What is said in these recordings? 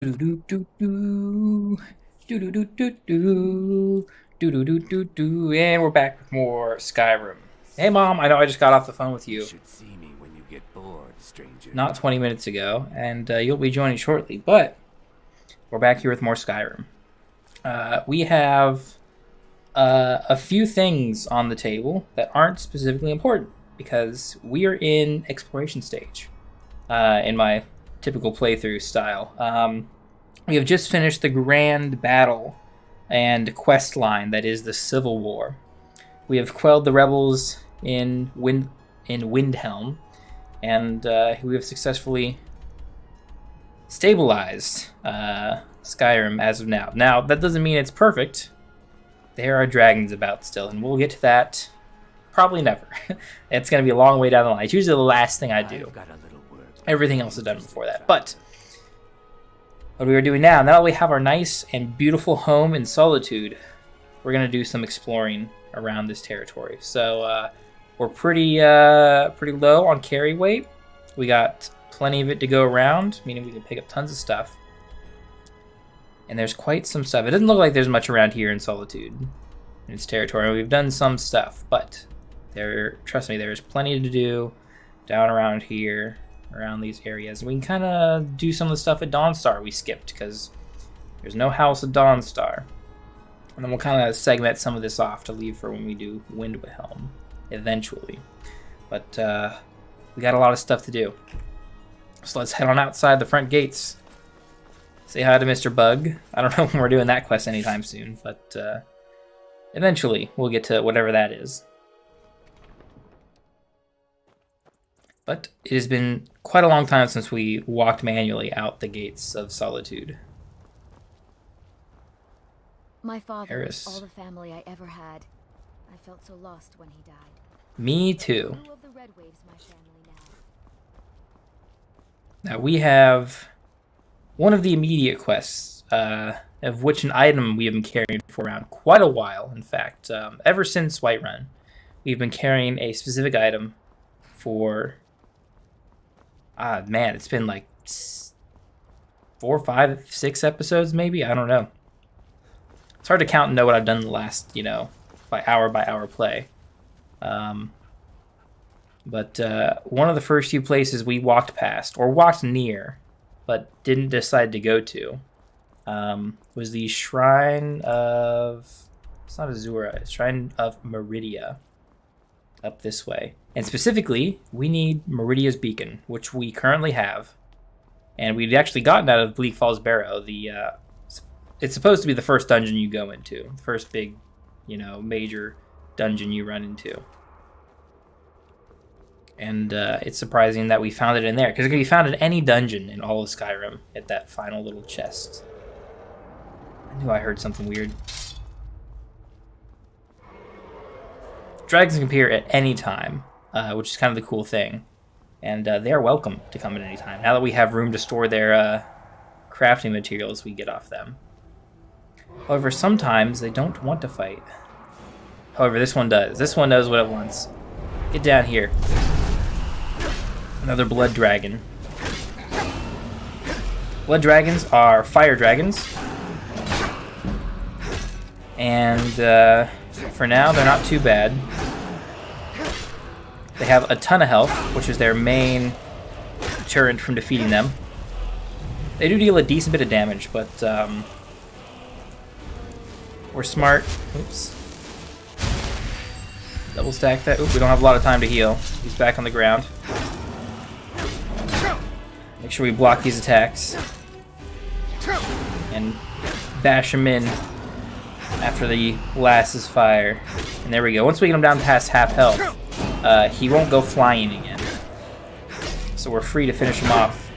Do do do do do do do do do do do do do, and we're back with more Skyrim. Hey, Mom, I know I just got off the phone with You you should see me when you get bored, stranger. not 20 minutes ago, and you'll be joining shortly. But we're back here with more Skyrim. We have a few things on the table that aren't specifically important because we are in exploration stage. In my typical playthrough style. We have just finished the grand battle and quest line that is the Civil War. We have quelled the rebels in Windhelm, and we have successfully stabilized Skyrim as of now. Now, that doesn't mean it's perfect. There are dragons about still, and we'll get to that probably never. It's going to be a long way down the line. It's usually the last thing I do. Everything else is done before that. But what we are doing now that we have our nice and beautiful home in Solitude, we're going to do some exploring around this territory. So we're pretty low on carry weight. We got plenty of it to go around, meaning we can pick up tons of stuff. And there's quite some stuff. It doesn't look like there's much around here in Solitude, in its territory. We've done some stuff, but trust me, there's plenty to do down around here, around these areas. We can kind of do some of the stuff at Dawnstar we skipped because there's no house at Dawnstar. And then we'll kind of segment some of this off to leave for when we do Windhelm eventually. But we got a lot of stuff to do. So let's head on outside the front gates. Say hi to Mr. Bug. I don't know when we're doing that quest anytime soon, but eventually we'll get to whatever that is. But it has been quite a long time since we walked manually out the gates of Solitude. My father Eris. was all the family I ever had. I felt so lost when he died. Me too. Who of the Red Waves my family Now we have one of the immediate quests, of which an item we have been carrying for around quite a while. In fact, ever since Whiterun, we've been carrying a specific item for... man, it's been like 4, 5, 6 episodes maybe? I don't know. It's hard to count and know what I've done in the last, by hour play. But one of the first few places we walked past, or walked near, but didn't decide to go to, was the Shrine of... It's not Azura, it's Shrine of Meridia, up this way. And specifically, we need Meridia's Beacon, which we currently have. And we've actually gotten out of Bleak Falls Barrow. It's supposed to be the first dungeon you go into. The first big, major dungeon you run into. And it's surprising that we found it in there, because it can be found in any dungeon in all of Skyrim at that final little chest. I knew I heard something weird. Dragons can appear at any time, which is kind of the cool thing. And they are welcome to come at any time. Now that we have room to store their crafting materials we get off them. However, sometimes they don't want to fight. However, this one does. This one knows what it wants. Get down here. Another blood dragon. Blood dragons are fire dragons. And for now, they're not too bad. They have a ton of health, which is their main deterrent from defeating them. They do deal a decent bit of damage, but we're smart. Oops. Double stack that. Oop, we don't have a lot of time to heal. He's back on the ground. Make sure we block these attacks. And bash him in after the last is fire. And there we go. Once we get him down past half health, he won't go flying again. So we're free to finish him off.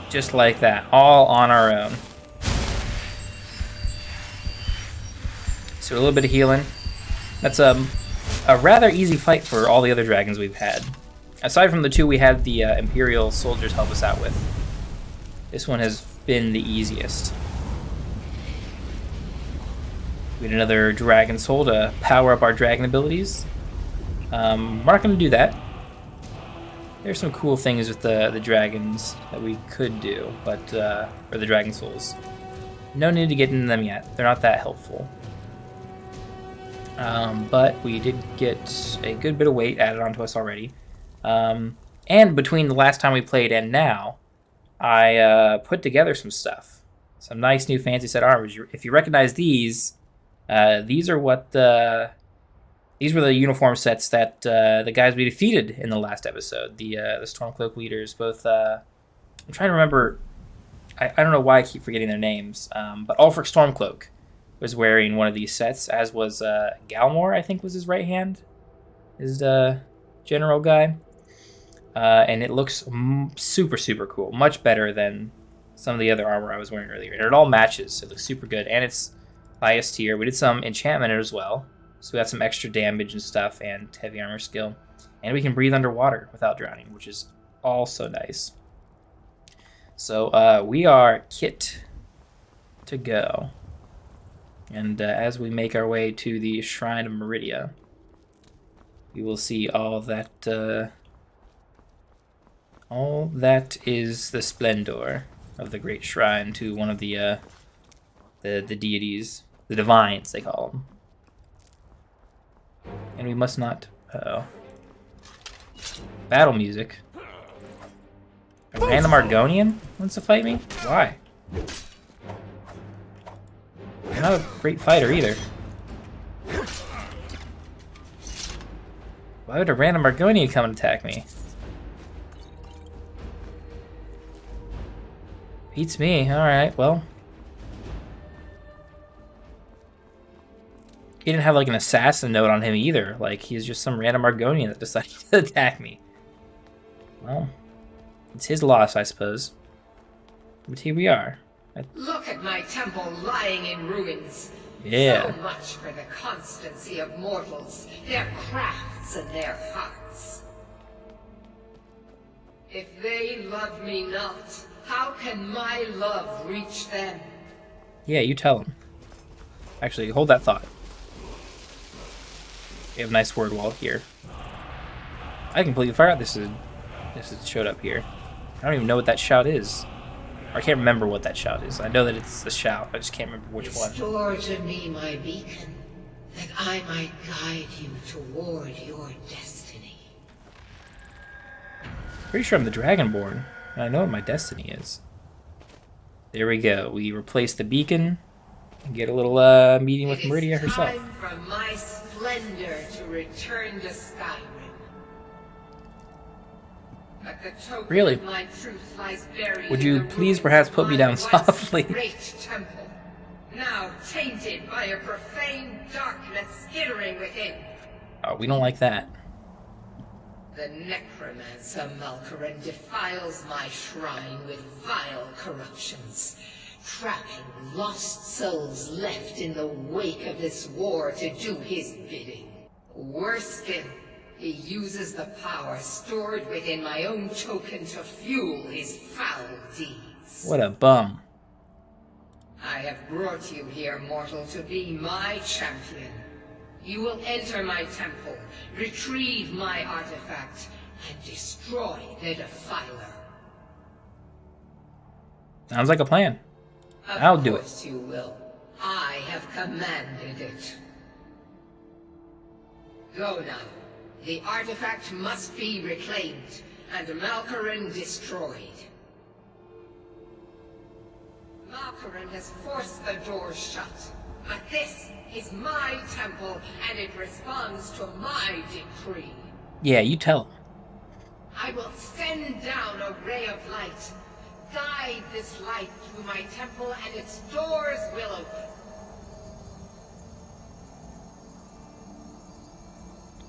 Just like that. All on our own. So a little bit of healing. That's a rather easy fight for all the other dragons we've had. Aside from the two we had the Imperial soldiers help us out with. This one has been the easiest. We need another dragon soul to power up our dragon abilities. We're not going to do that. There's some cool things with the dragons that we could do, but or the dragon souls. No need to get into them yet. They're not that helpful. But we did get a good bit of weight added onto us already. And between the last time we played and now, I put together some stuff. Some nice new fancy set armors. If you recognize these are what these were the uniform sets that the guys we defeated in the last episode. The Stormcloak leaders, both. I'm trying to remember. I don't know why I keep forgetting their names. But Ulfric Stormcloak was wearing one of these sets, as was Galmor, I think was his right hand, his general guy. And it looks super, super cool. Much better than some of the other armor I was wearing earlier. And it all matches. It looks super good. And it's highest tier. We did some enchantment as well. So we got some extra damage and stuff and heavy armor skill. And we can breathe underwater without drowning, which is also nice. So we are kit to go. And as we make our way to the Shrine of Meridia, we will see all that is the splendor of the great shrine to one of the deities, the divines they call them. And we must not. Uh-oh. Battle music. A random Argonian wants to fight me? Why? I'm not a great fighter either. Why would a random Argonian come and attack me? Beats me. Alright, well. He didn't have like an assassin note on him either. Like, he's just some random Argonian that decided to attack me. Well, it's his loss, I suppose. But here we are. Look at my temple lying in ruins. Yeah. So much for the constancy of mortals, their crafts and their hearts. If they love me not, how can my love reach them? Yeah, you tell him. Actually, hold that thought. We have a nice word wall here. I completely forgot this is showed up here. I don't even know what that shout is. I can't remember what that shout is. I know that it's a shout. I just can't remember which one. Restore to me my beacon, that I might guide you toward your destiny. Pretty sure I'm the Dragonborn, and I know what my destiny is. There we go. We replace the beacon and get a little meeting with Meridia herself. It is time for my splendor to return to Skyrim. But the token Really? of my truth lies buried Would in you the please ruins perhaps of put me my down once softly? Great temple, now tainted by a profane darkness skittering within. Oh, we don't like that. The necromancer Malkaran defiles my shrine with vile corruptions, trapping lost souls left in the wake of this war to do his bidding. Worse still, he uses the power stored within my own token to fuel his foul deeds. What a bum. I have brought you here, mortal, to be my champion. You will enter my temple, retrieve my artifact, and destroy the Defiler. Sounds like a plan. I'll do it. Of course you will. I have commanded it. Go now. The artifact must be reclaimed, and Malkaran destroyed. Malkaran has forced the door shut, but this is my temple, and it responds to my decree. Yeah, you tell him. I will send down a ray of light. Guide this light through my temple, and its doors will open.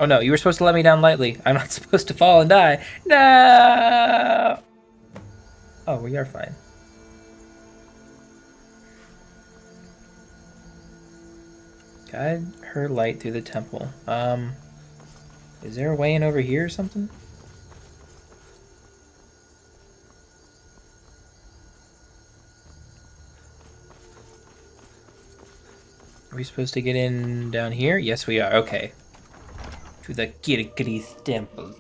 Oh no, you were supposed to let me down lightly. I'm not supposed to fall and die. No! Oh, we are fine. Guide her light through the temple. Is there a way in over here or something? Are we supposed to get in down here? Yes, we are. Okay. To the Kirkris temple.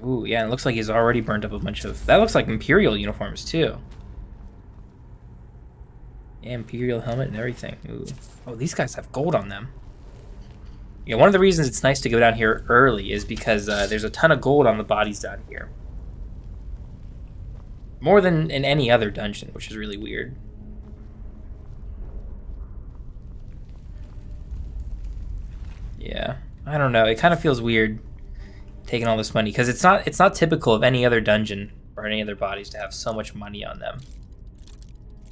Ooh, yeah, it looks like he's already burned up a bunch of... That looks like Imperial uniforms, too. Yeah, Imperial helmet and everything. Ooh. Oh, these guys have gold on them. Yeah, one of the reasons it's nice to go down here early is because there's a ton of gold on the bodies down here. More than in any other dungeon, which is really weird. Yeah, I don't know. It kind of feels weird taking all this money because it's not typical of any other dungeon or any other bodies to have so much money on them.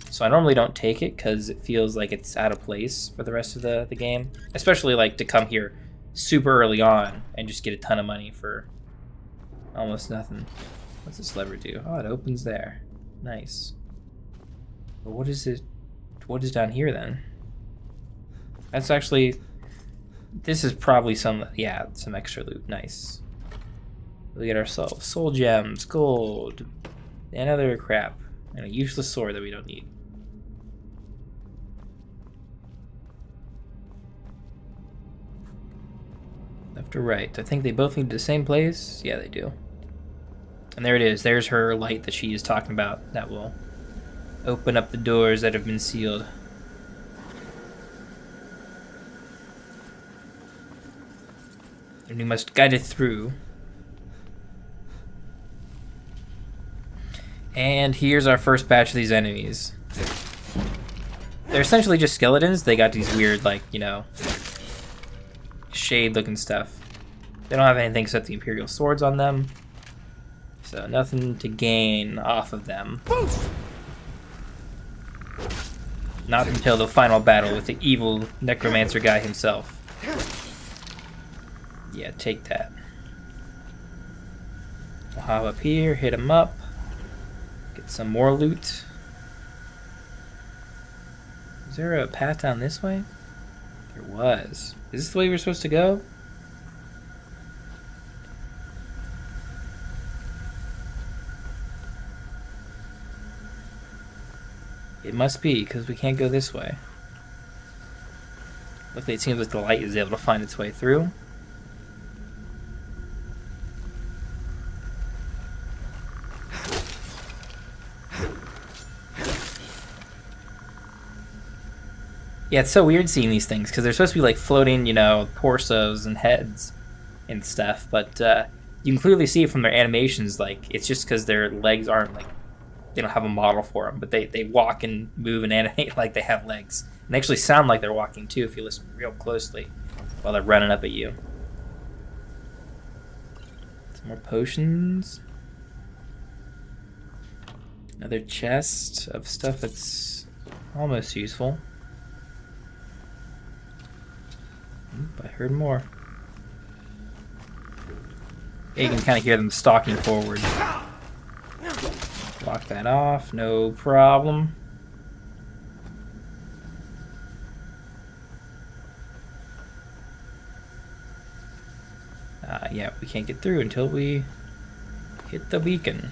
So I normally don't take it because it feels like it's out of place for the rest of the game, especially like to come here super early on and just get a ton of money for almost nothing. What's this lever do? Oh, it opens there. Nice. But what is it? What is down here then? That's actually... This is probably some extra loot. Nice. We get ourselves soul gems, gold, and other crap, and a useless sword that we don't need. Left or right? I think they both lead to the same place. Yeah, they do. And there it is. There's her light that she is talking about. That will open up the doors that have been sealed. And we must guide it through. And here's our first batch of these enemies. They're essentially just skeletons. They got these weird, like, you know, shade-looking stuff. They don't have anything except the Imperial swords on them. So nothing to gain off of them. Not until the final battle with the evil necromancer guy himself. Yeah, take that. We'll hop up here, hit him up. Get some more loot. Is there a path down this way? There was. Is this the way we're supposed to go? It must be, because we can't go this way. Luckily, it seems like the light is able to find its way through. Yeah, it's so weird seeing these things, because they're supposed to be like floating, you know, torsos and heads and stuff, but you can clearly see from their animations, like, it's just because their legs aren't, like, they don't have a model for them, but they walk and move and animate like they have legs. And they actually sound like they're walking, too, if you listen real closely while they're running up at you. Some more potions. Another chest of stuff that's almost useful. Oop, I heard more. Yeah, you can kind of hear them stalking forward. Block that off, no problem. Yeah, we can't get through until we hit the beacon.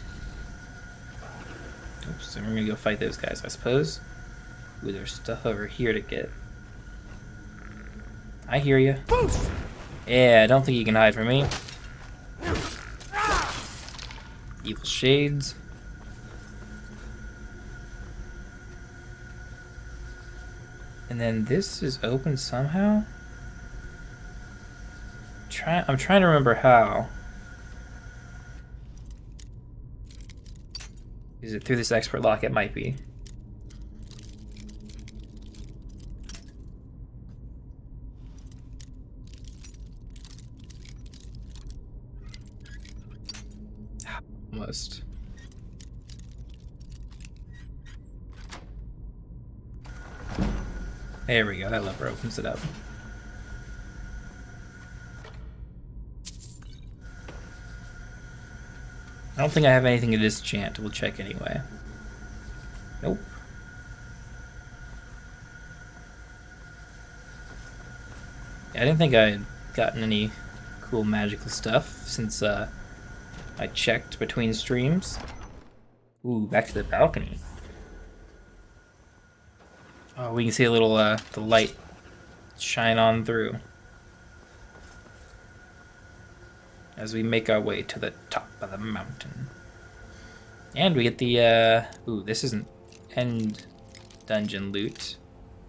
Oops, so we're gonna go fight those guys, I suppose. Ooh, there's stuff over here to get. I hear you. Yeah, I don't think you can hide from me. Evil shades. And then this is open somehow? I'm trying to remember how. Is it through this expert lock? It might be. Almost. There we go, that lever opens it up. I don't think I have anything to disenchant. We'll check anyway. Nope. Yeah, I didn't think I had gotten any cool magical stuff since I checked between streams. Ooh, back to the balcony. Oh, we can see a little the light shine on through. as we make our way to the top of the mountain. And we get the, ooh, this isn't end dungeon loot.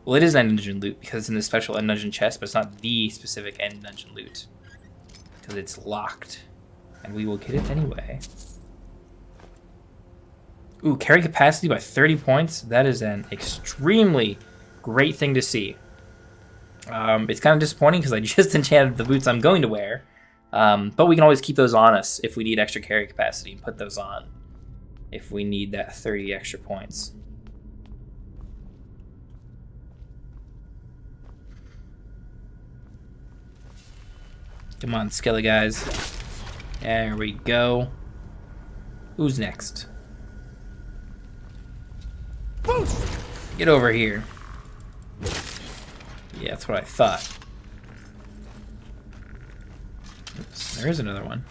Well, it is end dungeon loot because it's in the special end dungeon chest, but it's not the specific end dungeon loot. Because it's locked. And we will get it anyway. Ooh, carry capacity by 30 points. That is an extremely great thing to see. It's kind of disappointing because I just enchanted the boots I'm going to wear. But we can always keep those on us if we need extra carry capacity and put those on if we need that 30 extra points. Come on, Skelly guys. There we go. Who's next? Get over here. Yeah, that's what I thought. Oops, there is another one.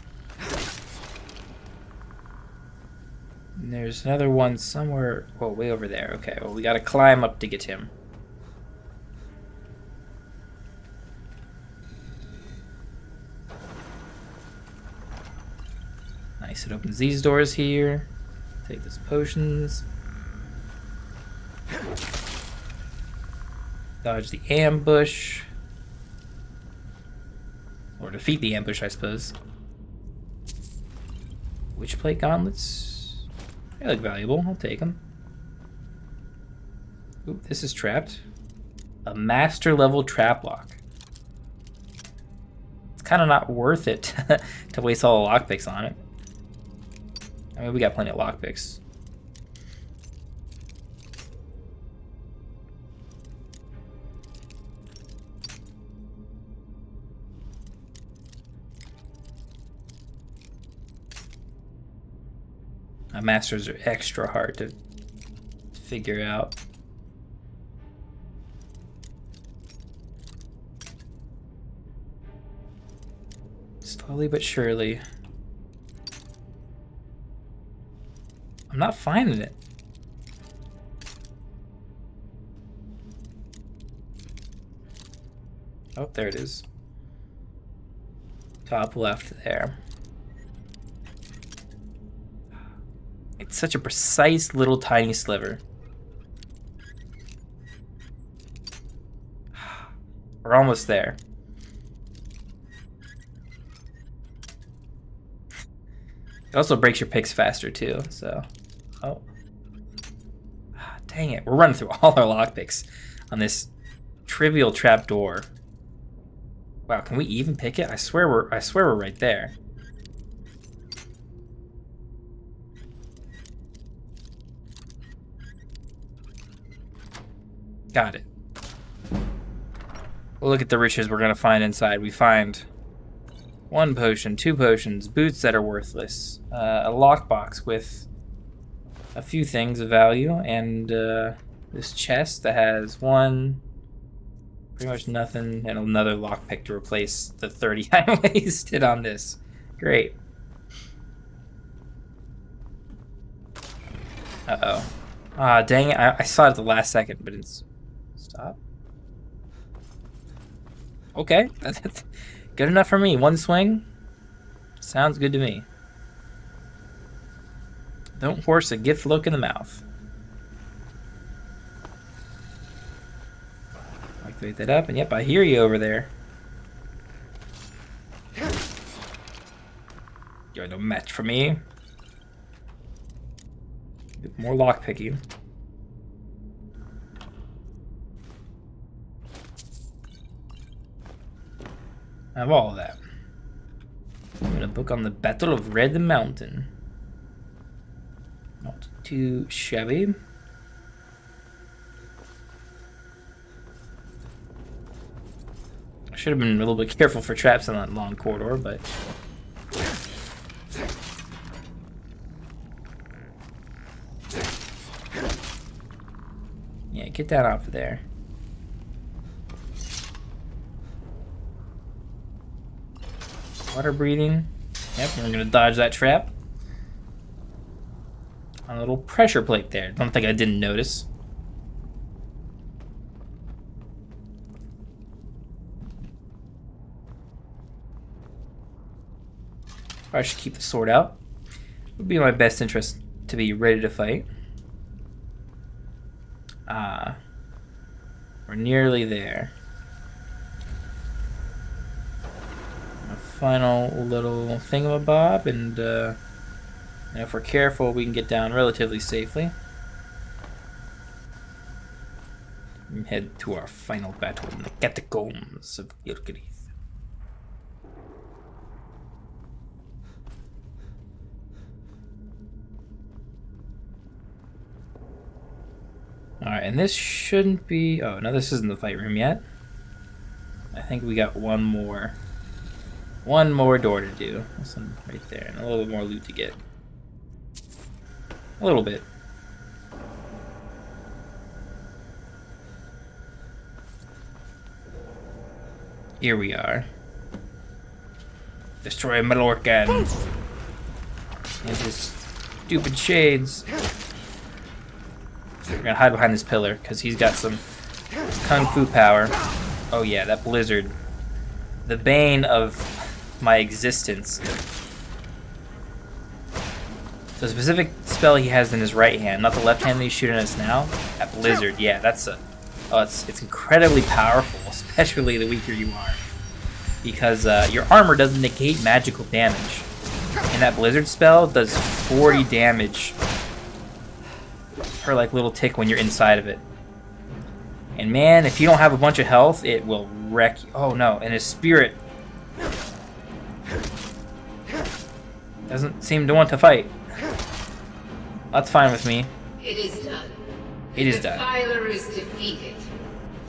And there's another one somewhere. Oh, way over there. Okay, well, we gotta climb up to get him. Nice, it opens these doors here. Take those potions. Dodge the ambush. Or defeat the ambush, I suppose. Witch plate gauntlets. They look valuable. I'll take them. Oop, this is trapped. A master level trap lock. It's kind of not worth it to waste all the lockpicks on it. I mean, we got plenty of lockpicks. Masters are extra hard to figure out. Slowly but surely. I'm not finding it. Oh, there it is. Top left there. It's such a precise little tiny sliver. We're almost there. It also breaks your picks faster too, so. Oh. Dang it, we're running through all our lockpicks on this trivial trap door. Wow, can we even pick it? I swear we're right there. Got it. We'll look at the riches we're gonna find inside. We find 1 potion, 2 potions, boots that are worthless, a lockbox with a few things of value, and this chest that has 1, pretty much nothing, and another lockpick to replace the 30 I wasted on this. Great. Uh-oh. Ah, dang it. I saw it at the last second, but it's... Stop. Okay, that's good enough for me. 1 swing. Sounds good to me. Don't horse a gift look in the mouth. Activate that up, and yep, I hear you over there. You're no match for me. More lockpicking. I have all of that. I'm gonna book on the Battle of Red Mountain. Not too shabby. I should have been a little bit careful for traps on that long corridor, but... Yeah, get that off of there. Water breathing. Yep, we're gonna dodge that trap. A little pressure plate there. Don't think I didn't notice. Or I should keep the sword out. It would be in my best interest to be ready to fight. We're nearly there. A final little thingamabob, and if we're careful, we can get down relatively safely. And head to our final battle in the catacombs of Gilgirith. Alright, and this shouldn't be... Oh, no, this isn't the fight room yet. I think we got one more door to do. This one right there, and a little bit more loot to get. A little bit. Here we are. Destroy Malorcan. And his stupid shades. We're gonna hide behind this pillar because he's got some kung fu power. Oh yeah, that blizzard. The bane of my existence. So the specific spell he has in his right hand, not the left hand that he's shooting at us now. That blizzard, yeah, that's a... Oh, it's incredibly powerful, especially the weaker you are. Because your armor doesn't negate magical damage. And that blizzard spell does 40 damage per like little tick when you're inside of it. And man, if you don't have a bunch of health, it will wreck you. Oh no, and his spirit doesn't seem to want to fight. That's fine with me. It is done. It is the done. Defiler is defeated.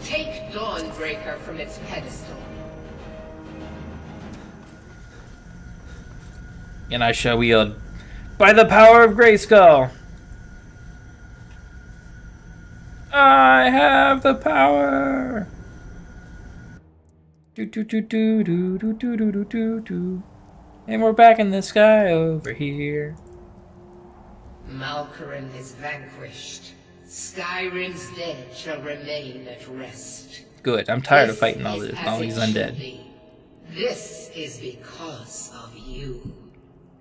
Take Dawnbreaker from its pedestal. And I shall wield by the power of Grayskull. I have the power. Do do do do do do do do do do do. And we're back in the sky over here. Malkoran is vanquished. Skyrim's dead shall remain at rest. Good. I'm tired of This fighting all is these as it should undead. be. This is because of you.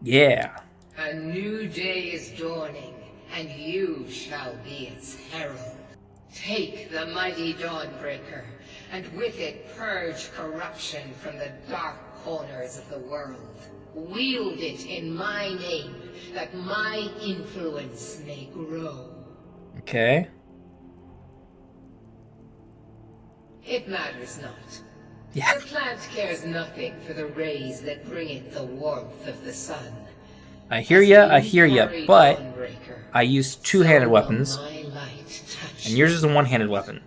Yeah. A new day is dawning, and you shall be its herald. Take the mighty Dawnbreaker, and with it purge corruption from the dark corners of the world. Wield it in my name, that my influence may grow. Okay. It matters not. Yeah. The plant cares nothing for the rays that bring it the warmth of the sun. I hear ya, but I use two-handed weapons, and yours is a one-handed weapon.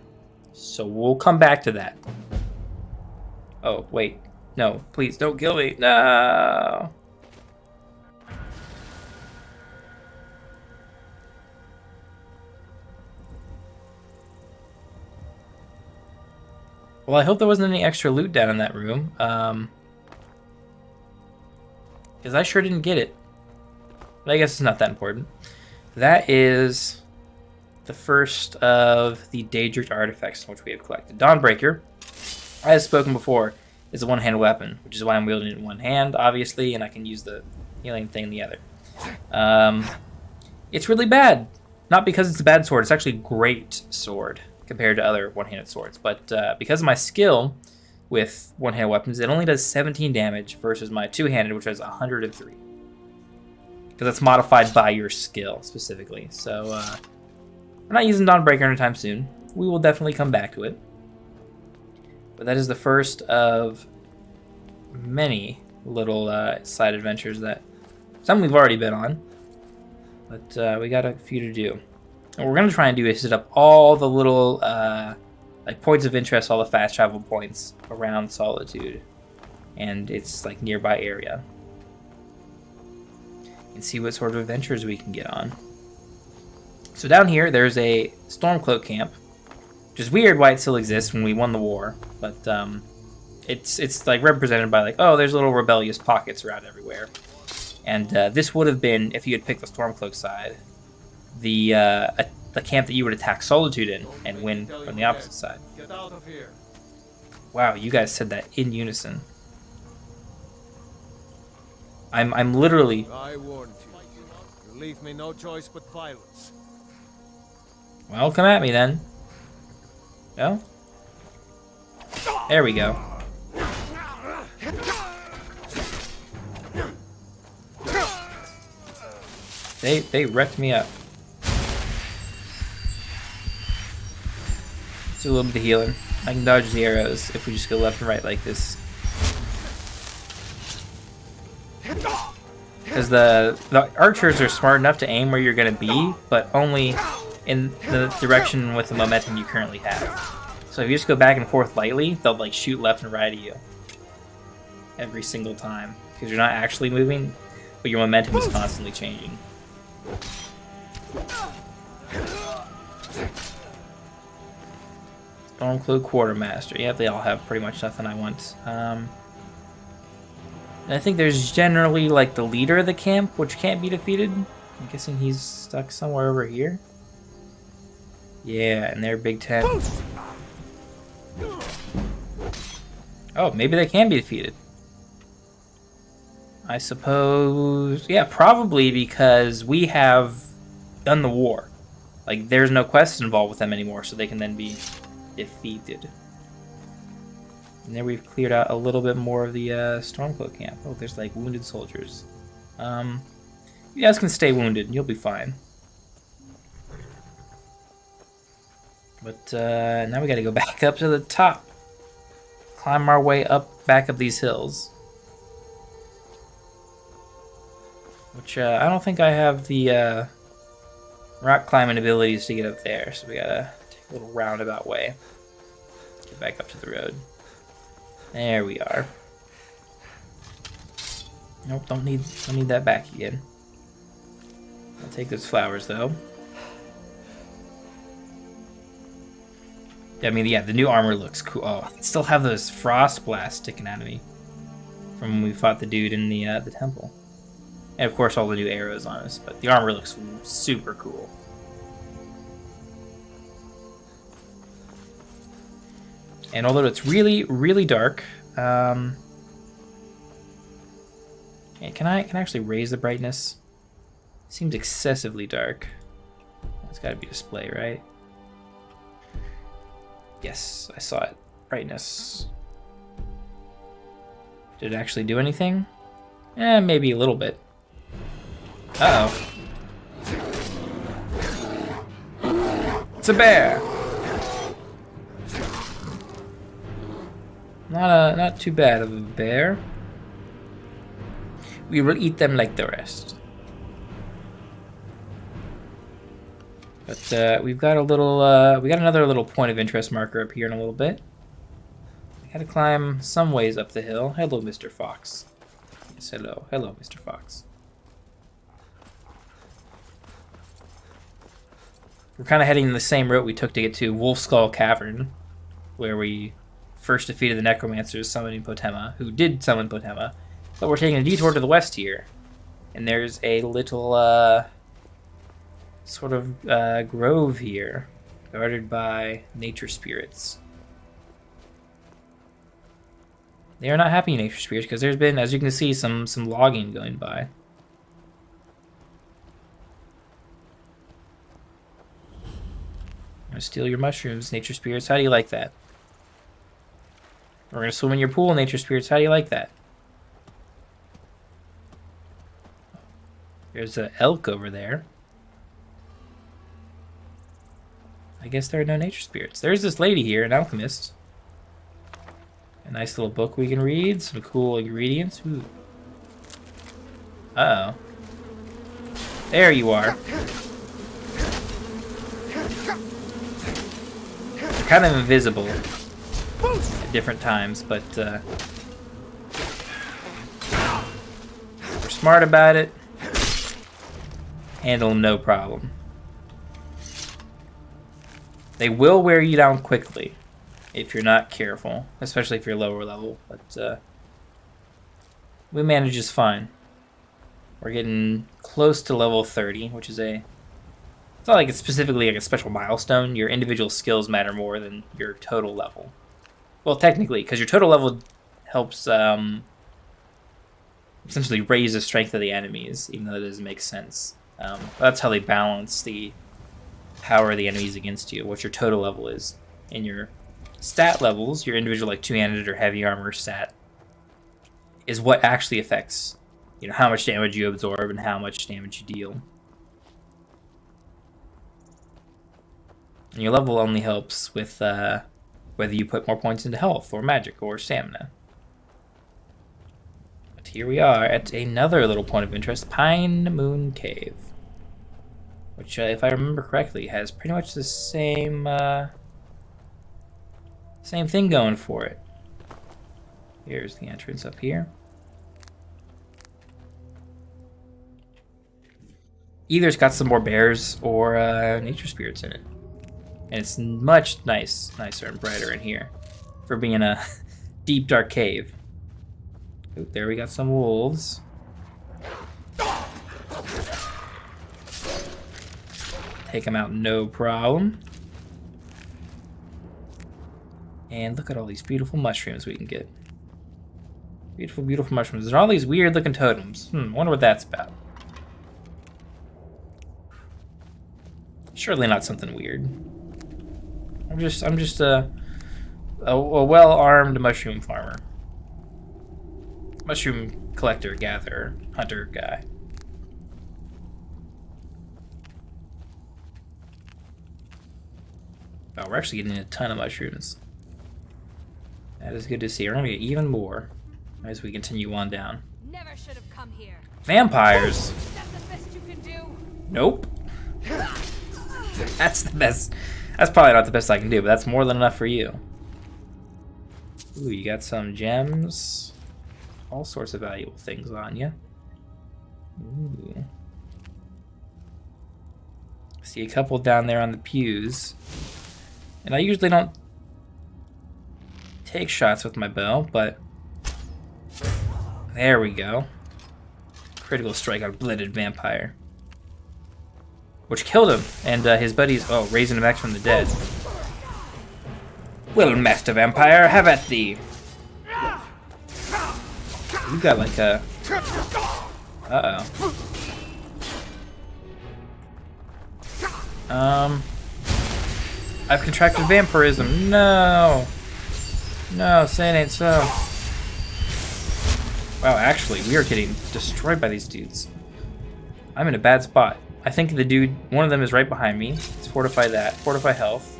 So we'll come back to that. Oh, wait. No, please don't kill me. No! Well, I hope there wasn't any extra loot down in that room. Because I sure didn't get it. But I guess it's not that important. That is the first of the Daedric artifacts which we have collected. Dawnbreaker, as spoken before, is a one-handed weapon, which is why I'm wielding it in one hand, obviously, and I can use the healing thing in the other. It's really bad. Not because it's a bad sword, it's actually a great sword compared to other one-handed swords, but because of my skill with one-handed weapons, it only does 17 damage versus my two-handed, which has 103. Because it's modified by your skill, specifically. So, we're not using Dawnbreaker anytime soon. We will definitely come back to it. But that is the first of many little side adventures that some we've already been on. But we got a few to do. And what we're going to try and do is set up all the little like points of interest, all the fast travel points around Solitude and its like nearby area. And see what sort of adventures we can get on. So down here, there's a Stormcloak camp, which is weird why it still exists when we won the war, but it's like represented by like, oh, there's little rebellious pockets around everywhere. And this would have been, if you had picked the Stormcloak side, the camp that you would attack Solitude in and win from the opposite side. Get out of here. Wow, you guys said that in unison. I'm literally... I warned you. You leave me no choice but violence. Well, come at me then. No? There we go. They wrecked me up. Let's do a little bit of healing. I can dodge the arrows if we just go left and right like this. Because the archers are smart enough to aim where you're going to be, but only in the direction with the momentum you currently have. So if you just go back and forth lightly, they'll like shoot left and right at you. Every single time. Because you're not actually moving, but your momentum is constantly changing. Stormcloak Quartermaster. Yep, they all have pretty much nothing I want. And I think there's generally like the leader of the camp, which can't be defeated. I'm guessing he's stuck somewhere over here. Yeah, and they're Big Ten. Oh, maybe they can be defeated. I suppose... Yeah, probably because we have done the war. Like, there's no quests involved with them anymore, so they can then be defeated. And there we've cleared out a little bit more of the Stormcloak camp. Oh, there's, like, wounded soldiers. You guys can stay wounded, and you'll be fine. But now we gotta go back up to the top. Climb our way back up these hills. Which, I don't think I have the rock climbing abilities to get up there, so we gotta take a little roundabout way. Get back up to the road. There we are. Nope, don't need that back again. I'll take those flowers, though. I mean, yeah, the new armor looks cool. Oh, I still have those frost blasts sticking out of me from when we fought the dude in the temple. And of course, all the new arrows on us, but the armor looks super cool. And although it's really, really dark, can I actually raise the brightness? Seems excessively dark. It's got to be display, right? Yes, I saw it. Brightness. Did it actually do anything? Maybe a little bit. Uh-oh. It's a bear! Not too bad of a bear. We will eat them like the rest. But we've got a little, we got another little point of interest marker up here in a little bit. We gotta climb some ways up the hill. Hello, Mr. Fox. Yes, hello. Hello, Mr. Fox. We're kind of heading the same route we took to get to Wolf Skull Cavern, where we first defeated the Necromancers summoning Potema, who did summon Potema. But we're taking a detour to the west here. And there's a little, sort of grove here, guarded by nature spirits. They are not happy nature spirits because there's been, as you can see, some logging going by. I'm gonna steal your mushrooms, nature spirits. How do you like that? We're gonna swim in your pool, nature spirits. How do you like that? There's an elk over there. I guess there are no nature spirits. There's this lady here, an alchemist. A nice little book we can read. Some cool ingredients. Ooh. Uh-oh. There you are. They're kind of invisible at different times, but we're smart about it. Handle them no problem. They will wear you down quickly if you're not careful, especially if you're lower level, but we manage just fine. We're getting close to level 30, which is it's not like it's specifically like a special milestone. Your individual skills matter more than your total level. Well, technically, because your total level helps essentially raise the strength of the enemies, even though that doesn't make sense. That's how they balance the power of the enemies against you, what your total level is. In your stat levels, your individual like two-handed or heavy armor stat is what actually affects, you know, how much damage you absorb and how much damage you deal. And your level only helps with whether you put more points into health or magic or stamina. But here we are at another little point of interest, Pine Moon Cave. Which, if I remember correctly, has pretty much the same thing going for it. Here's the entrance up here. Either it's got some more bears or nature spirits in it. And it's much nicer and brighter in here for being a deep, dark cave. Ooh, there we got some wolves. Take them out, no problem. And look at all these beautiful mushrooms we can get. Beautiful, beautiful mushrooms. There are all these weird-looking totems. Wonder what that's about. Surely not something weird. I'm just a well-armed mushroom farmer. Mushroom collector, gatherer, hunter guy. Oh, we're actually getting a ton of mushrooms. That is good to see. We're gonna get even more as we continue on down. Never should have come here. Vampires. Is that the best you can do? Nope. That's the best. That's probably not the best I can do, but that's more than enough for you. Ooh, you got some gems. All sorts of valuable things on you. Ooh. See a couple down there on the pews. And I usually don't take shots with my bow, but there we go. Critical strike on a blooded vampire. Which killed him, and his buddies, raising him back from the dead. Well, Master Vampire, have at thee. You got like a... Uh-oh. I've contracted vampirism. No! No, say it ain't so. Wow, actually, we are getting destroyed by these dudes. I'm in a bad spot. I think the dude, one of them is right behind me. Let's fortify that. Fortify health.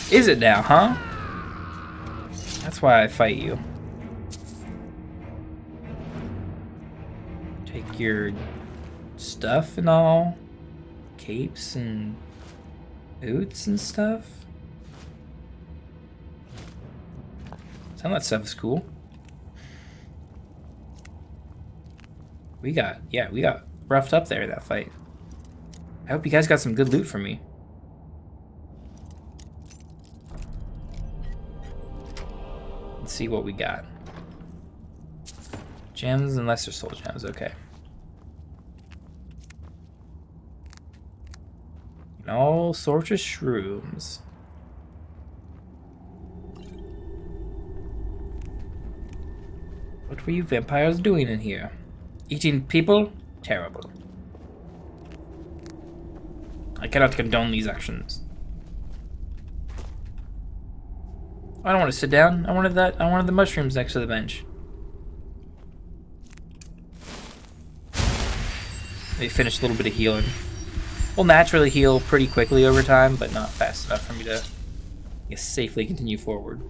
Is it now, huh? That's why I fight you. Take your stuff and all. Capes and boots and stuff. Some of that stuff is cool. We got roughed up there in that fight. I hope you guys got some good loot for me. Let's see what we got. Gems and lesser soul gems, okay. And all sorts of shrooms. What were you vampires doing in here? Eating people? Terrible. I cannot condone these actions. I don't want to sit down. I wanted the mushrooms next to the bench. They finished a little bit of healing. We'll naturally heal pretty quickly over time, but not fast enough for me to safely continue forward.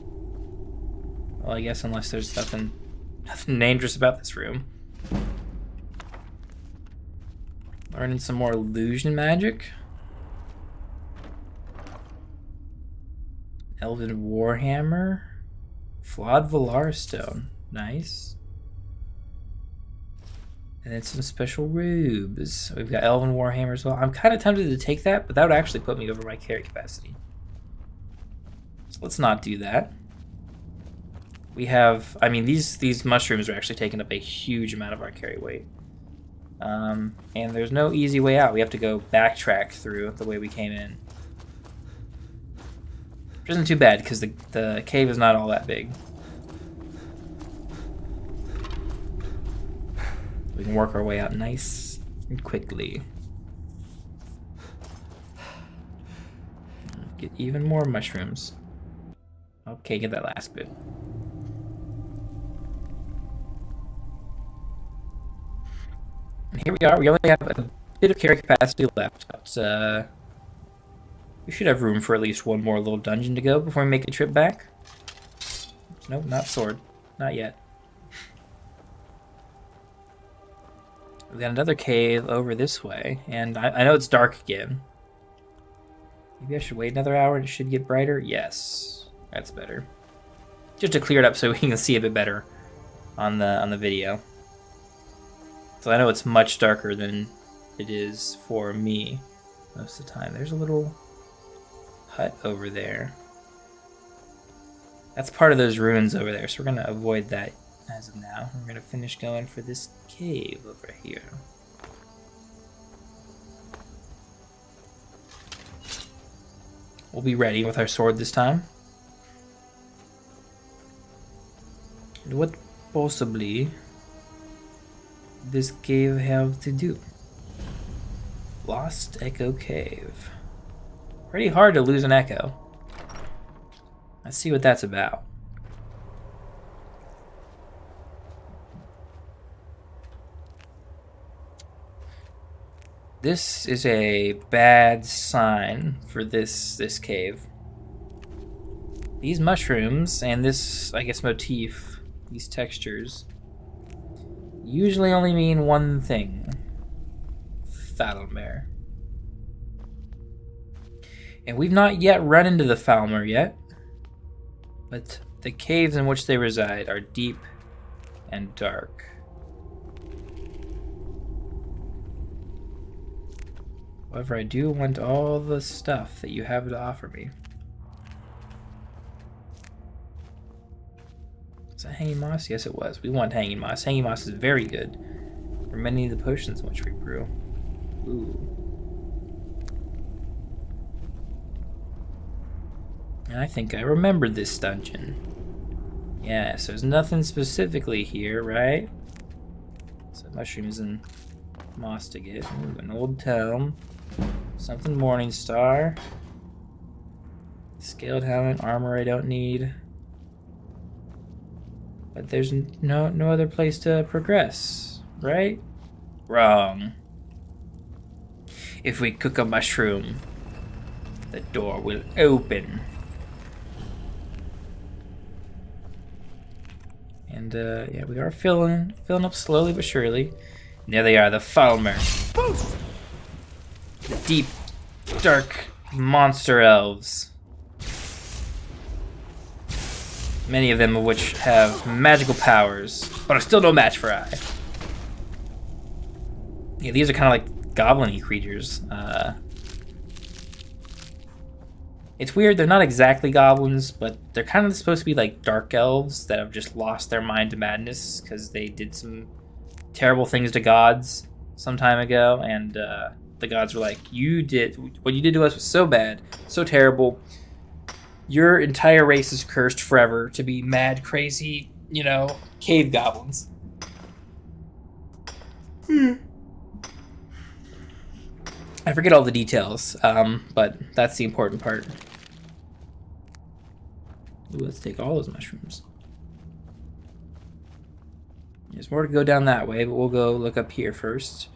Well, I guess unless there's nothing dangerous about this room. Learning some more illusion magic. Elven Warhammer. Flawed Valar Stone. Nice. And then some special robes. We've got Elven Warhammer as well. I'm kind of tempted to take that, but that would actually put me over my carry capacity. So let's not do that. We have, I mean, these mushrooms are actually taking up a huge amount of our carry weight. And there's no easy way out. We have to go backtrack through the way we came in. Which isn't too bad, because the cave is not all that big. We can work our way out nice and quickly. Get even more mushrooms. Okay, get that last bit. And here we are. We only have a bit of carry capacity left. But, we should have room for at least one more little dungeon to go before we make a trip back. Nope, not sword. Not yet. We got another cave over this way, and I know it's dark again. Maybe I should wait another hour and it should get brighter? Yes. That's better. Just to clear it up so we can see a bit better on the video. So I know it's much darker than it is for me most of the time. There's a little hut over there. That's part of those ruins over there, so we're going to avoid that as of now. We're going to finish going for this cave over here. We'll be ready with our sword this time. And what possibly this cave have to do? Lost Echo Cave. Pretty hard to lose an echo. Let's see what that's about. This is a bad sign for this cave. These mushrooms and this, I guess, motif, these textures, usually only mean one thing. Falmer. And we've not yet run into the Falmer yet, but the caves in which they reside are deep and dark. However, I do want all the stuff that you have to offer me. Is that hanging moss? Yes, it was. We want hanging moss. Hanging moss is very good for many of the potions which we brew. Ooh. And I think I remembered this dungeon. Yes, there's nothing specifically here, right? So mushrooms and moss to get. Ooh, an old tome. Something Morningstar. Scaled helmet, armor I don't need. But there's no other place to progress, right? Wrong. If we cook a mushroom, the door will open. And yeah, we are filling up slowly but surely. And there they are, the Falmer. The deep, dark monster elves. Many of them of which have magical powers, but are still no match for I. Yeah, these are kind of like goblin-y creatures. It's weird, they're not exactly goblins, but they're kind of supposed to be like dark elves that have just lost their mind to madness because they did some terrible things to gods some time ago, and the gods were like, what you did to us was so bad, so terrible. Your entire race is cursed forever to be mad, crazy, cave goblins. I forget all the details, but that's the important part. Ooh, let's take all those mushrooms. There's more to go down that way, but we'll go look up here first.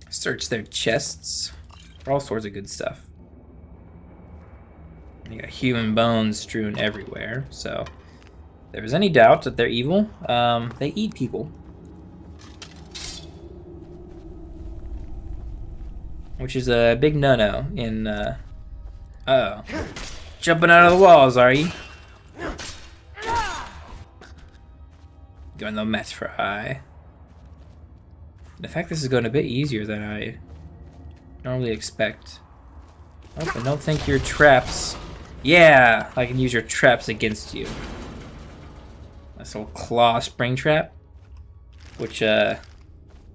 Search their chests for all sorts of good stuff. You got human bones strewn everywhere, so if there was any doubt that they're evil, they eat people. Which is a big no-no in, uh-oh. Jumping out of the walls, are you? Going no match for I. The fact this is going a bit easier than I normally expect. Oh, I don't think your traps... Yeah! I can use your traps against you. This little claw spring trap. Which,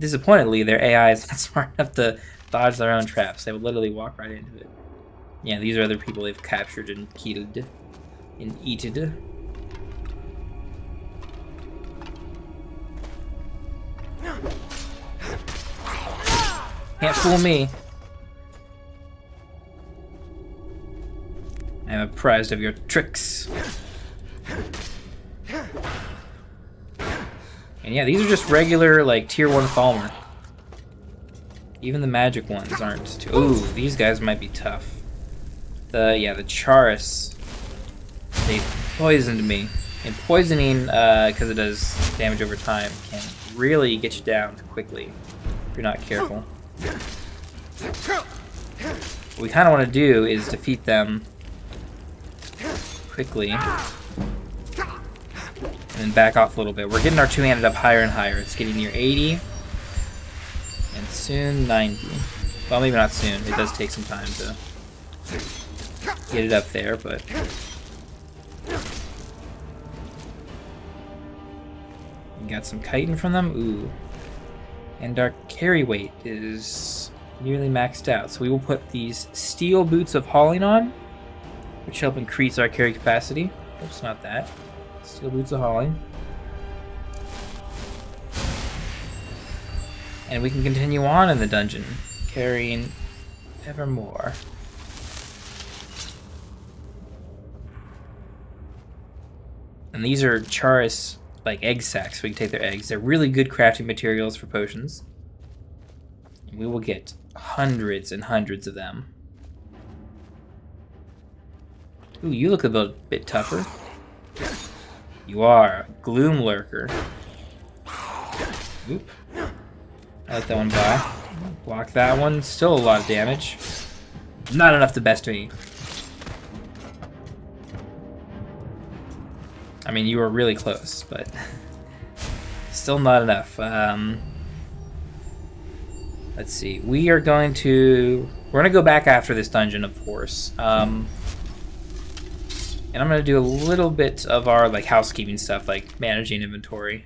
disappointingly, their AI is not smart enough to dodge their own traps. They would literally walk right into it. Yeah, these are other people they've captured and killed and eaten. Can't fool me. I am apprised of your tricks. And yeah, these are just regular, like, tier 1 Falmer. Even the magic ones aren't too... Ooh, these guys might be tough. The Charis. They poisoned me. And poisoning, because it does damage over time, can really get you down quickly if you're not careful. What we kind of want to do is defeat them quickly. And then back off a little bit. We're getting our two-handed up higher and higher. It's getting near 80. And soon 90. Well, maybe not soon. It does take some time to get it up there, but... We got some chitin from them. Ooh. And our carry weight is nearly maxed out. So we will put these steel boots of hauling on, which help increase our carry capacity. Oops, not that. Steel boots of hauling. And we can continue on in the dungeon, carrying ever more. And these are Charis, like, egg sacs. We can take their eggs. They're really good crafting materials for potions. And we will get hundreds and hundreds of them. Ooh, you look a bit tougher. You are a Gloom Lurker. Oop. I let that one by. Block that one. Still a lot of damage. Not enough to best me. I mean, you were really close, but still not enough. Let's see. We're going to go back after this dungeon, of course. And I'm going to do a little bit of our, like, housekeeping stuff, like managing inventory.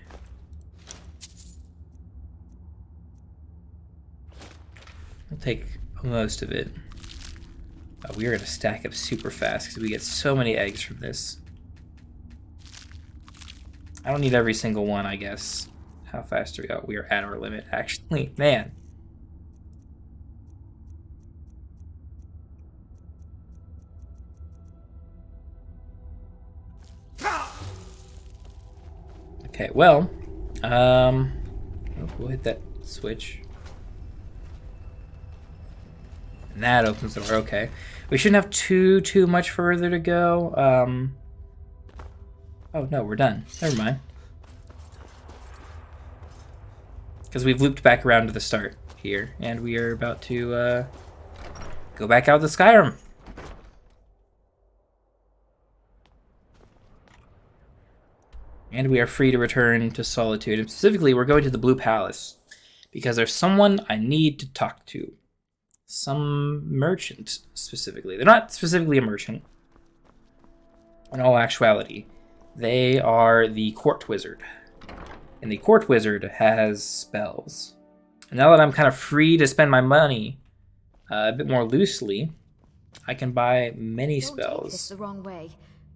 We'll take most of it. We are going to stack up super fast because we get so many eggs from this. I don't need every single one, I guess. How fast are we? Oh, we are at our limit, actually. Man. Okay, well, we'll hit that switch. And that opens the door. Okay. We shouldn't have too much further to go. Oh, no, we're done. Never mind. Because we've looped back around to the start here, and we are about to go back out to Skyrim. And we are free to return to Solitude. And specifically, we're going to the Blue Palace, because there's someone I need to talk to. Some merchant, specifically. They're not specifically a merchant, in all actuality. They are the Court Wizard. And the Court Wizard has spells. And now that I'm kind of free to spend my money a bit more loosely, I can buy many spells. Don't take this the wrong way,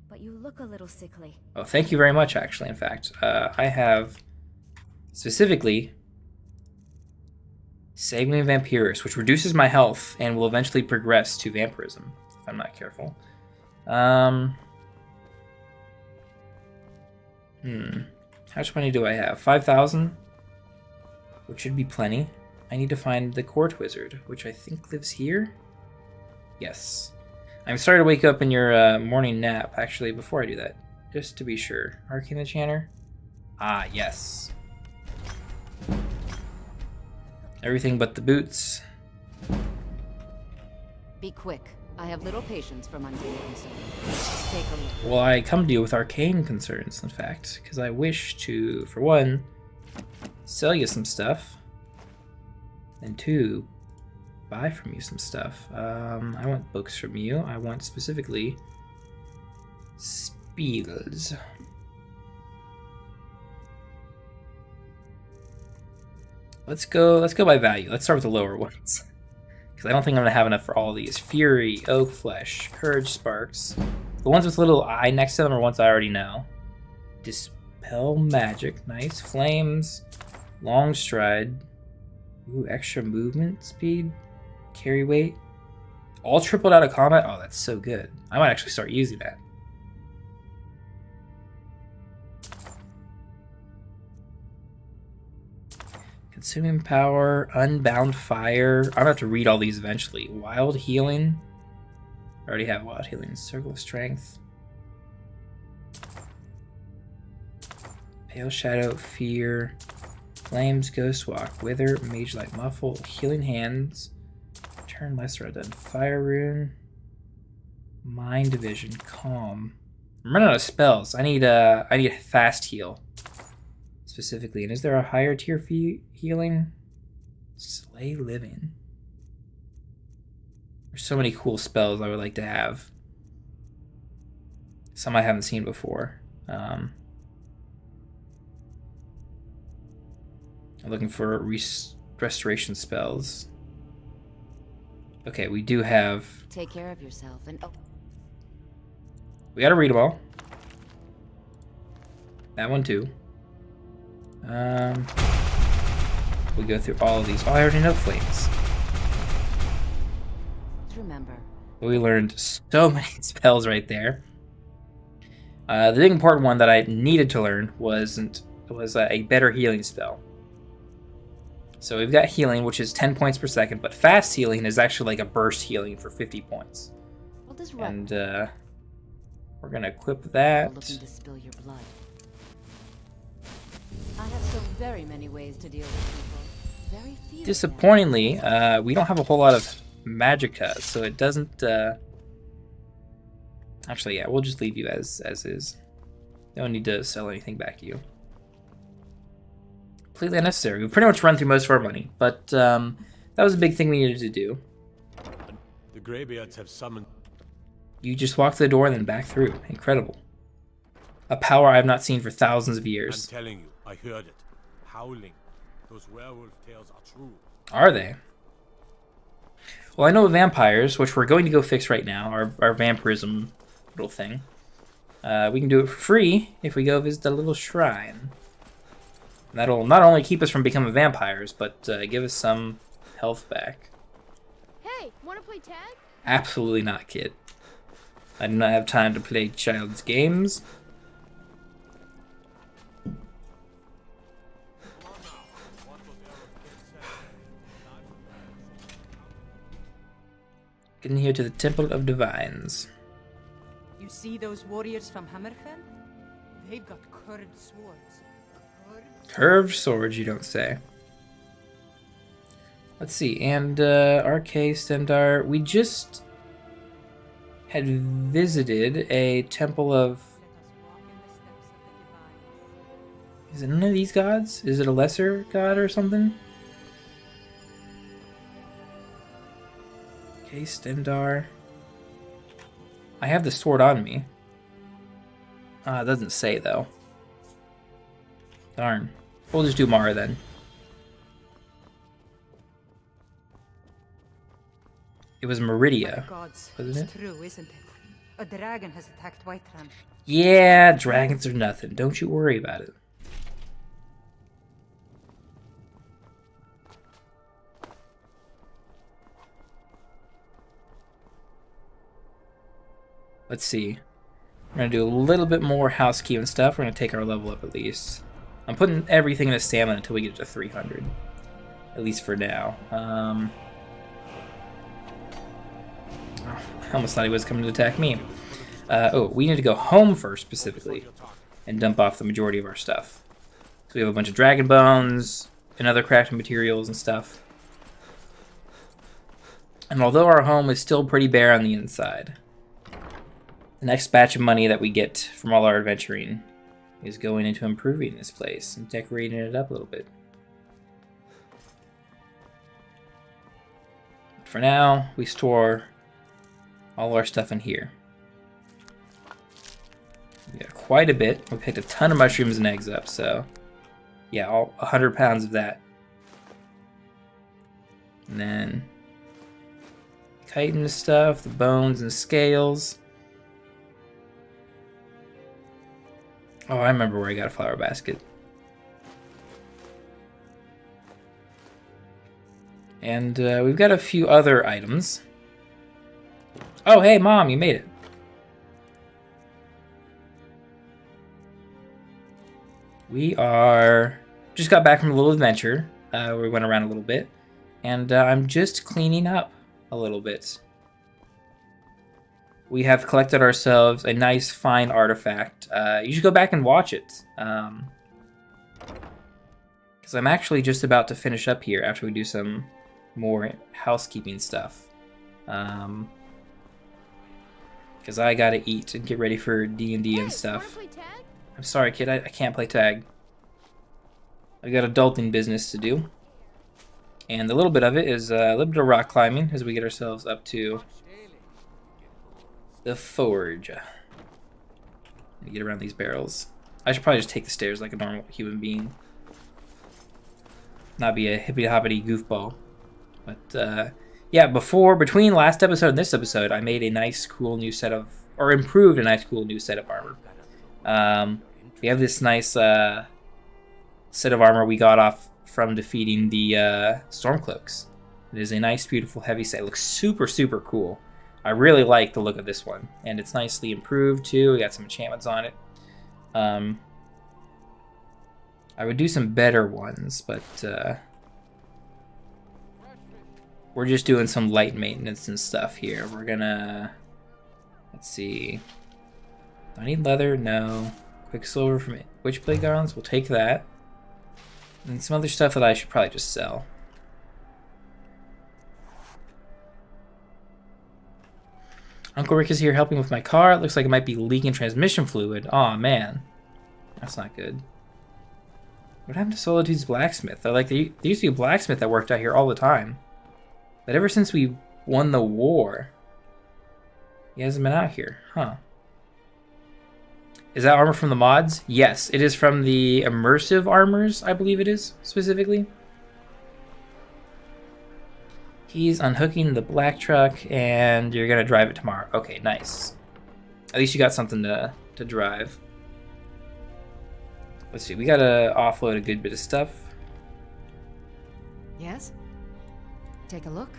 but you look a little sickly. Oh, thank you very much, actually, in fact. I have, specifically, Sanguine Vampirus, which reduces my health and will eventually progress to vampirism, if I'm not careful. How much money do I have? 5,000? Which should be plenty. I need to find the Court Wizard, which I think lives here? Yes. I'm sorry to wake up in your morning nap, actually, before I do that. Just to be sure. Arcane Enchanter? Ah, yes. Everything but the boots. Be quick. I have little patience for mundane concerns. Take a look. Well, I come to you with arcane concerns, in fact, because I wish to, for one, sell you some stuff, and two, buy from you some stuff. I want books from you. I want specifically spells. Let's go by value. Let's start with the lower ones, Because I don't think I'm going to have enough for all of these. Fury, Oak Flesh, Courage Sparks. The ones with little eye next to them are ones I already know. Dispel Magic, nice. Flames, Long Stride. Ooh, extra movement speed, carry weight. All tripled out of combat? Oh, that's so good. I might actually start using that. Consuming Power, Unbound Fire. I'm gonna have to read all these eventually. Wild Healing. I already have Wild Healing. Circle of Strength. Pale Shadow, Fear. Flames, Ghost Walk, Wither, Mage Light Muffle, Healing Hands. Turn Lesser Undone. Fire Rune. Mind Division, Calm. I'm running out of spells. I need a fast heal. Specifically, and is there a higher tier healing? Slay Living. There's so many cool spells I would like to have. Some I haven't seen before. I'm looking for restoration spells. Okay, we do have. Take care of yourself and We gotta read them all. That one too. We go through all of these. Oh, I already know Flames. remember. We learned so many spells right there. The big important one that I needed to learn was a better healing spell. So we've got healing, which is 10 points per second, but fast healing is actually like a burst healing for 50 points. And we're gonna equip that. Looking to spill your blood. I have so very many ways to deal with people. Very few. Disappointingly, we don't have a whole lot of magicka, so it doesn't. Actually, yeah, we'll just leave you as is. Don't need to sell anything back to you. Completely unnecessary. We've pretty much run through most of our money, but that was a big thing we needed to do. The Greybeards have summoned. You just walked the door and then back through. Incredible. A power I have not seen for thousands of years. I'm telling you, I heard it. Howling. Those werewolf tales are true. Are they? Well, I know vampires, which we're going to go fix right now, our vampirism little thing. We can do it for free if we go visit the little shrine. And that'll not only keep us from becoming vampires, but give us some health back. Hey, wanna play tag? Absolutely not, kid. I do not have time to play child's games. Getting here to the Temple of Divines. You see those warriors from Hammerfell? They've got curved swords. Curved swords, you don't say. Let's see, and RK Stendar, we just had visited a temple of... Is it none of these gods? Is it a lesser god or something? Okay, Stendar. I have the sword on me. It doesn't say though. Darn. We'll just do Mara then. It was Meridia, Gods, wasn't it? it's true, isn't it? A dragon has attacked Whiterun. Yeah, dragons are nothing. Don't you worry about it. Let's see. We're going to do a little bit more housekeeping stuff. We're going to take our level up at least. I'm putting everything in a stamina until we get to 300. At least for now. I almost thought he was coming to attack me. Oh, we need to go home first, specifically. And dump off the majority of our stuff. So we have a bunch of dragon bones and other crafting materials and stuff. And although our home is still pretty bare on the inside, the next batch of money that we get from all our adventuring is going into improving this place and decorating it up a little bit. But for now, we store all our stuff in here. We got quite a bit. We picked a ton of mushrooms and eggs up, so yeah, all 100 pounds of that. And then Titan stuff, the bones and scales. Oh, I remember where I got a flower basket. And we've got a few other items. Oh, hey, Mom, you made it. We just got back from a little adventure. We went around a little bit. And I'm just cleaning up a little bit. We have collected ourselves a nice, fine artifact. You should go back and watch it. Because I'm actually just about to finish up here after we do some more housekeeping stuff. Because I gotta eat and get ready for D&D and stuff. Wanna play tag? I'm sorry, kid. I can't play tag. I've got adulting business to do. And a little bit of it is a little bit of rock climbing as we get ourselves up to the forge. And get around these barrels. I should probably just take the stairs like a normal human being. Not be a hippity-hoppity goofball. But, yeah, between last episode and this episode, I made a nice, cool new set of, or improved a nice, cool new set of armor. We have this nice set of armor we got off from defeating the Stormcloaks. It is a nice, beautiful, heavy set. It looks super, super cool. I really like the look of this one, and it's nicely improved too. We got some enchantments on it. I would do some better ones, but we're just doing some light maintenance and stuff here. We're gonna, let's see. Do I need leather? No. Quicksilver from Witchblade garlands. We'll take that. And some other stuff that I should probably just sell. Uncle Rick is here helping with my car. It looks like it might be leaking transmission fluid. Aw, man. That's not good. What happened to Solitude's blacksmith? There used to be a blacksmith that worked out here all the time. But ever since we won the war, he hasn't been out here. Huh. Is that armor from the mods? Yes, it is from the immersive armors, I believe it is, specifically. He's unhooking the black truck, and you're going to drive it tomorrow. Okay, nice. At least you got something to drive. Let's see, we got to offload a good bit of stuff. Yes? Take a look.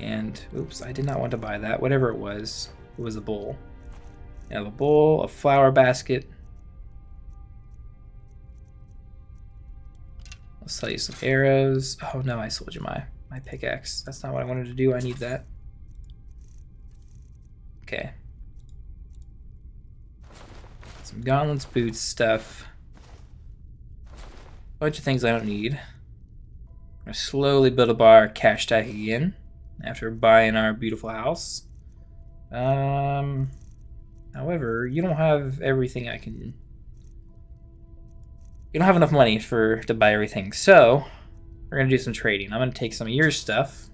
And, oops, I did not want to buy that. Whatever it was a bowl. I have a bowl, a flower basket. I'll sell you some arrows. Oh no, I sold you my pickaxe. That's not what I wanted to do. I need that. Okay. Some gauntlets, boots, stuff. A bunch of things I don't need. I'm gonna slowly build up our cash stack again after buying our beautiful house. However, you don't have everything I can... You don't have enough money to buy everything, so we're going to do some trading. I'm going to take some of your stuff.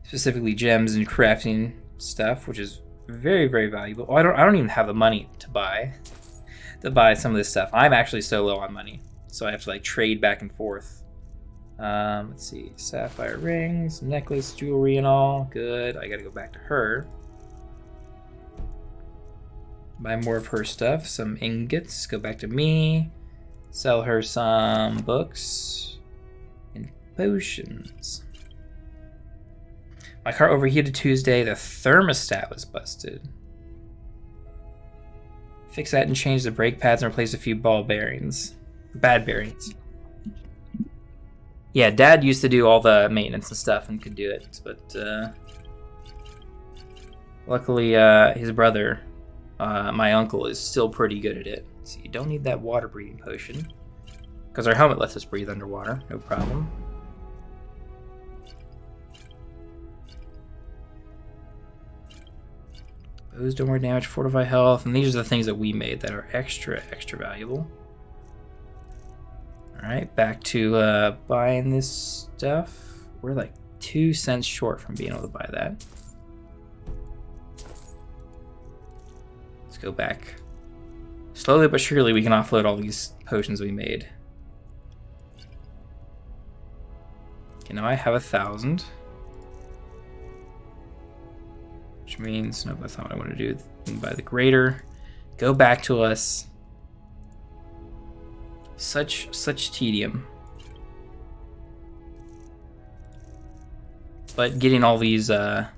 Specifically gems and crafting stuff, which is very, very valuable. Oh, I don't even have the money to buy some of this stuff. I'm actually so low on money, so I have to like trade back and forth. Let's see, sapphire rings, necklace, jewelry and all. Good, I gotta go back to her. Buy more of her stuff, some ingots, go back to me. Sell her some books and potions. My car overheated Tuesday, the thermostat was busted. Fix that and change the brake pads and replace a few bad bearings. Yeah, Dad used to do all the maintenance and stuff and could do it, but luckily his brother, my uncle, is still pretty good at it. So you don't need that water breathing potion, because our helmet lets us breathe underwater, no problem. Bows do more damage, fortify health, and these are the things that we made that are extra valuable. Alright, back to buying this stuff. We're like 2 cents short from being able to buy that. Let's go back. Slowly but surely we can offload all these potions we made. Okay, now I have 1,000. Which means, nope, that's not what I want to do. We can buy the greater. Go back to us. Such tedium. But getting all these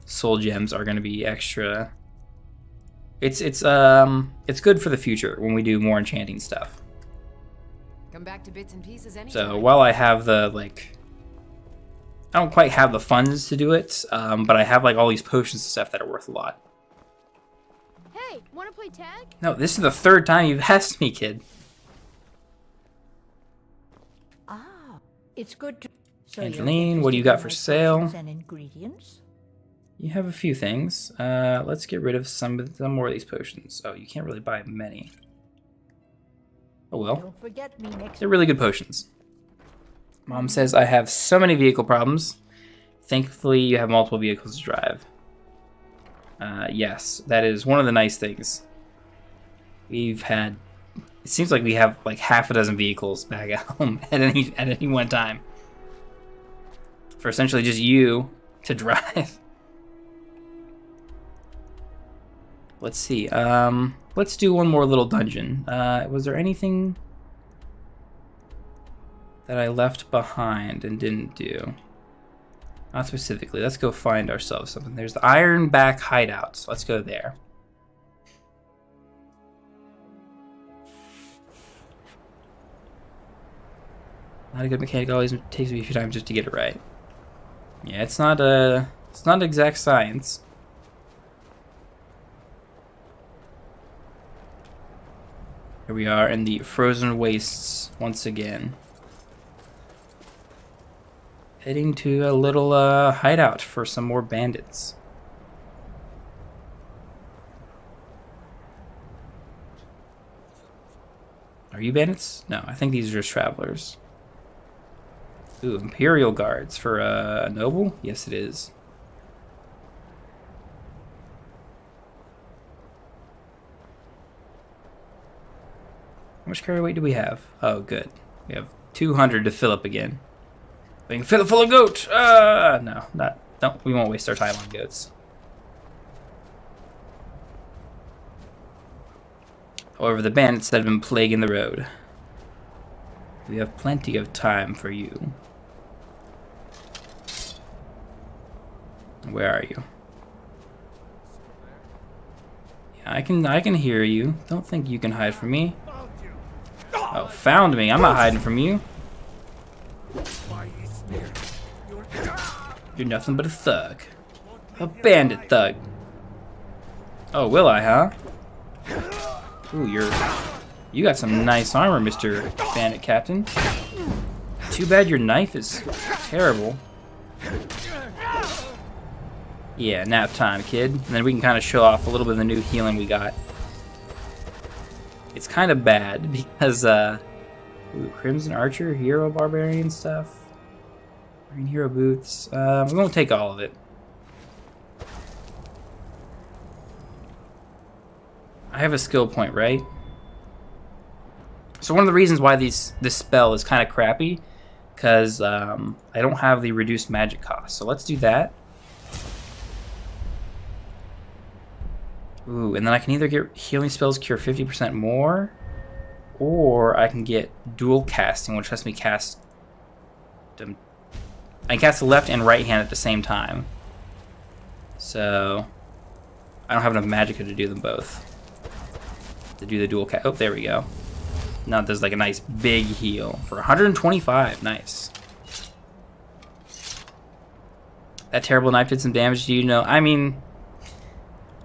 soul gems are going to be extra. It's good for the future when we do more enchanting stuff. Come back to bits and pieces anytime. So while I have the I don't quite have the funds to do it, but I have like all these potions and stuff that are worth a lot. Hey, want to play tag? No, this is the third time you've asked me, kid. Ah, it's good to... So Angeline, what do you got for sale? And ingredients? You have a few things. Let's get rid of some more of these potions. Oh, you can't really buy many. Oh well. Don't forget me next. They're really good potions. Mom says I have so many vehicle problems. Thankfully, you have multiple vehicles to drive. Yes, that is one of the nice things. We've had... It seems like we have like half a dozen vehicles back at home at any one time. For essentially just you to drive. Let's see. Let's do one more little dungeon. Was there anything that I left behind and didn't do? Not specifically. Let's go find ourselves something. There's the Ironback Hideouts. Let's go there. Not a good mechanic. Always takes me a few times just to get it right. Yeah, it's not exact science. Here we are in the frozen wastes once again. Heading to a little hideout for some more bandits. Are you bandits? No, I think these are just travelers. Ooh, Imperial Guards for a noble? Yes, it is. How much carry weight do we have? Oh, good. We have 200 to fill up again. We can fill it full of goat! No, we won't waste our time on goats. However, the bandits that have been plaguing the road. We have plenty of time for you. Where are you? Yeah, I can hear you. Don't think you can hide from me. Oh, found me. I'm not hiding from you. You're nothing but a thug. A bandit thug. Oh, will I, huh? Ooh, you got some nice armor, Mr. Bandit Captain. Too bad your knife is terrible. Yeah, nap time, kid. And then we can kind of show off a little bit of the new healing we got. It's kind of bad because, ooh, Crimson Archer, Hero Barbarian stuff. Green Hero Boots. We won't take all of it. I have a skill point, right? So one of the reasons why this spell is kind of crappy, because I don't have the reduced magic cost. So let's do that. Ooh, and then I can either get healing spells cure 50% more, or I can get dual casting, which lets me cast them. I can cast the left and right hand at the same time. So I don't have enough magicka to do them both. To do the dual cast. Oh, there we go. Now there's like a nice big heal for 125. Nice. That terrible knife did some damage to you. No, I mean,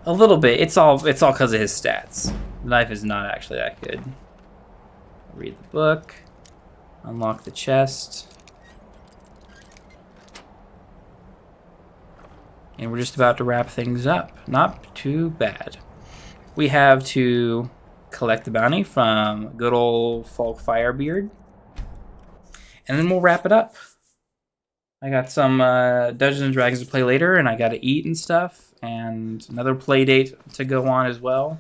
a little bit. It's all because of his stats. The knife is not actually that good. Read the book. Unlock the chest. And we're just about to wrap things up. Not too bad. We have to collect the bounty from good old Falk Firebeard. And then we'll wrap it up. I got some Dungeons and Dragons to play later, and I got to eat and stuff, and another play date to go on as well.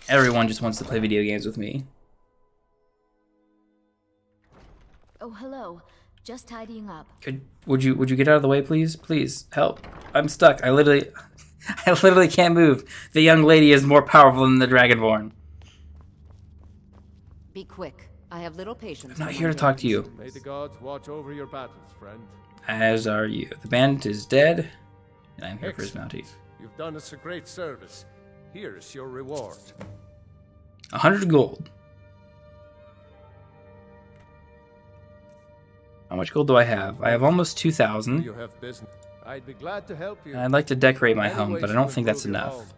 Everyone just wants to play video games with me. Oh, hello. Just tidying up. Would you get out of the way, please? Please help. I'm stuck. I literally can't move. The young lady is more powerful than the Dragonborn. Be quick. I have little patience. I'm not here to talk to you. May the gods watch over your battles, friend. As are you. The bandit is dead, and I'm here for his bounty. You've done us a great service. Here's your reward. 100 gold. How much gold do I have? I have almost 2,000. You have business. I'd be glad to help you. And I'd like to decorate my home, but I don't think that's enough.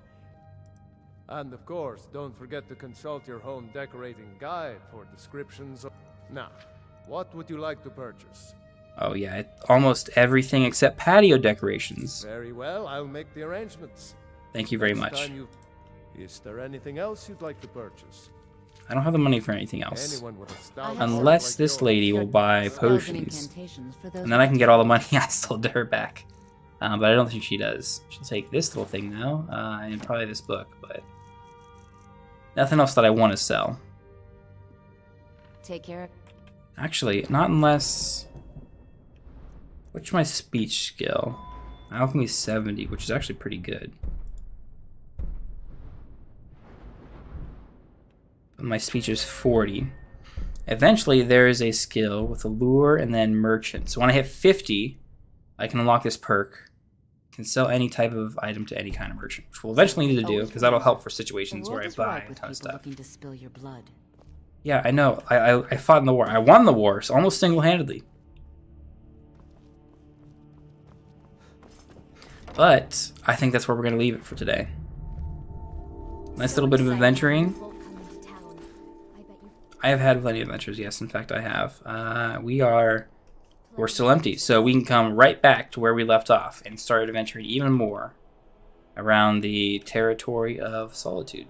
And of course, don't forget to consult your home decorating guide for descriptions. Now, what would you like to purchase? Oh yeah, almost everything except patio decorations. Very well, I'll make the arrangements. Thank you very Next much. time Is there anything else you'd like to purchase? I don't have the money for anything else. Anyone with a stout Unless heart like this yours. lady will buy Spells and potions. incantations for those And then I can get all the money I stole to her back. But I don't think she does. She'll take this little thing now, and probably this book, but nothing else that I want to sell. Take care of. Actually, not unless... What's my speech skill? Alchemy 70, which is actually pretty good. But my speech is 40. Eventually, there is a skill with allure and then merchant. So when I hit 50, I can unlock this perk. Can sell any type of item to any kind of merchant, which we'll eventually need to do because that'll help for situations where I buy a ton of stuff. Looking to spill your blood. Yeah, I know. I fought in the war. I won the war, so almost single-handedly. But I think that's where we're going to leave it for today. Nice little bit of adventuring. I have had plenty of adventures, yes. In fact, I have. We're still empty, so we can come right back to where we left off and start adventuring even more around the territory of Solitude.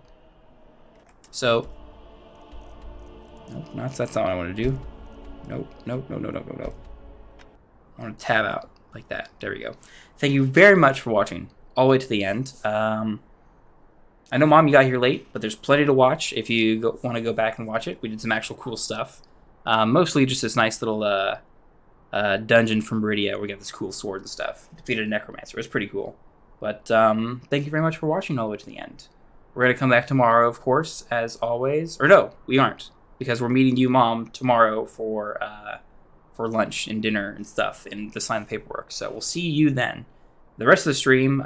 So, nope, that's not what I want to do. Nope. I want to tab out like that. There we go. Thank you very much for watching all the way to the end. I know, Mom, you got here late, but there's plenty to watch if you want to go back and watch it. We did some actual cool stuff. Mostly just this nice little dungeon from Meridia where we got this cool sword and stuff. Defeated a necromancer. It was pretty cool. But thank you very much for watching all the way to the end. We're going to come back tomorrow, of course, as always. Or no, we aren't. Because we're meeting you, Mom, tomorrow for lunch and dinner and stuff and to sign the paperwork. So we'll see you then. The rest of the stream...